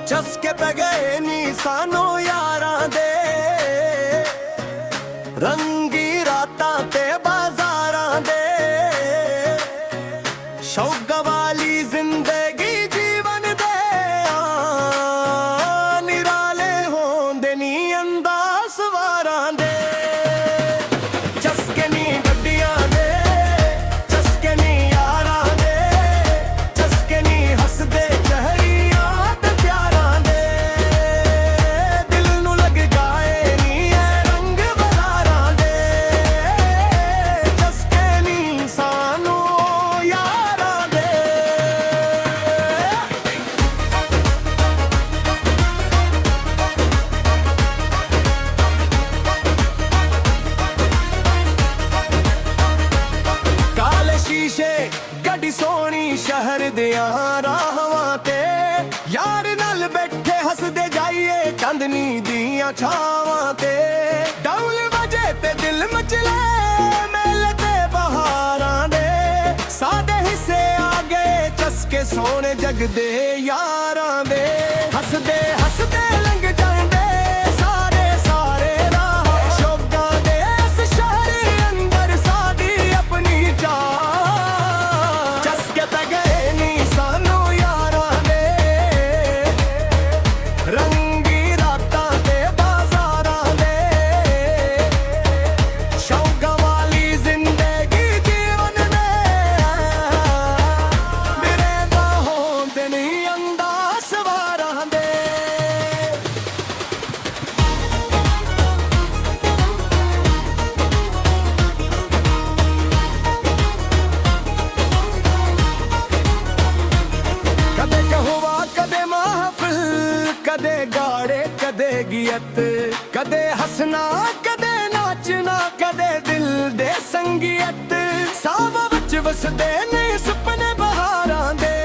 ਚਸਕੇ ਪੈ ਗਏ ਨੀ ਸਾਨੂੰ ਯਾਰਾਂ ਦੇ, ਰੰਗੀ ਰਾਤਾਂ ਤੇ ਬਾਜ਼ਾਰਾਂ ਦੇ। ਸ਼ੌਕਾਂ ਵਾਲੀ ਜ਼ਿੰਦਗੀ ਜੀਵਨ ਦੇ ਨਿਰਾਲੇ ਹੁੰਦੇ ਨੀ ਅੰਦਾਜ਼ ਸਵਾਰਾਂ ਦੇ। ਚਸਕੇ ਨੀ ਗੱਡੀਆਂ ਦੇ, ਚਸਕੇ ਨੀ ਯਾਰਾਂ ਦੇ, ਚਸਕੇ ਨੀ ਹੱਸਦੇ ਚਿਹਰਿਆਂ ਤੇ ਪਿਆਰਾਂ ਦੇ। ਦਿਲ ਨੂੰ ਲੱਗ ਗਾਏ ਨੀ ਇਹ ਰੰਗ ਬਹਾਰਾਂ ਦੇ, ਚਸਕੇ ਨੀ ਸਾਨੂੰ ਯਾਰਾਂ ਦੇ। ਕਾਲੇ ਸ਼ੀਸ਼ੇ ਗੱਡੀ ਸੋਹਣੀ ਸ਼ਹਿਰ ਦੀਆਂ ਰਾਹਾਂ ਤੇ, ਯਾਰ ਨਾਲ ਬੈਠੇ ਹੱਸਦੇ ਜਾਈਏ ਚਾਂਦਨੀ ਦੀਆਂ ਛਾਵਾਂ ਤੇ। ਡੌਲ ਵਜੇ ਤੇ ਦਿਲ ਮਚਲੇ ਮੇਲੇ ਤੇ ਬਹਾਰਾਂ ਦੇ, ਸਾਡੇ ਹਿੱਸੇ ਆ ਗਏ ਚਸਕੇ ਸੋਹਣੇ ਜਗ ਦੇ ਯਾਰਾਂ ਦੇ। ਹੱਸਦੇ ਹੱਸਦੇ ਲੰਘ ਜਾਂਦੇ ਸਾਰੇ ਸਾਰੇ ਰਾਹ, ਸ਼ੌਕਾਂ ਦੇ ਇਸ ਸ਼ਹਿਰ ਅੰਦਰ ਸਾਡੀ ਆਪਣੀ ਚਾਹ। ਚਸਕੇ ਪੈ ਗਏ ਨੀ ਸਾਨੂੰ ਯਾਰਾਂ ਦੇ, ਰੰਗੀ ਰਾਤਾਂ ਤੇ ਬਾਜ਼ਾਰਾਂ ਦੇ। ਸ਼ੌਕਾਂ ਵਾਲੀ ਜ਼ਿੰਦਗੀ ਜੀਵਨ ਦੇ ਮੇਰੇ ਦਾ ਹੁੰਦੇ ਨੀ ਅੰਦਾਜ਼ ਸਵਾਰਾਂ ਦੇ। ਕਦੇ ਕਹੁਆ ਕਦੇ ਮਹਿਫਿਲ, ਕਦੇ ਗਾੜੇ ਕਦੇ ਗੀਤ, ਕਦੇ ਹੱਸਣਾ ਕਦੇ ਨਾਚਣਾ, ਕਦੇ ਦਿਲ ਦੇ ਸੰਗੀਤ। ਸਾਵਾਂ ਵਿੱਚ ਵਸਦੇ ਨੇ ਸੁਪਨੇ ਬਹਾਰਾਂ ਦੇ,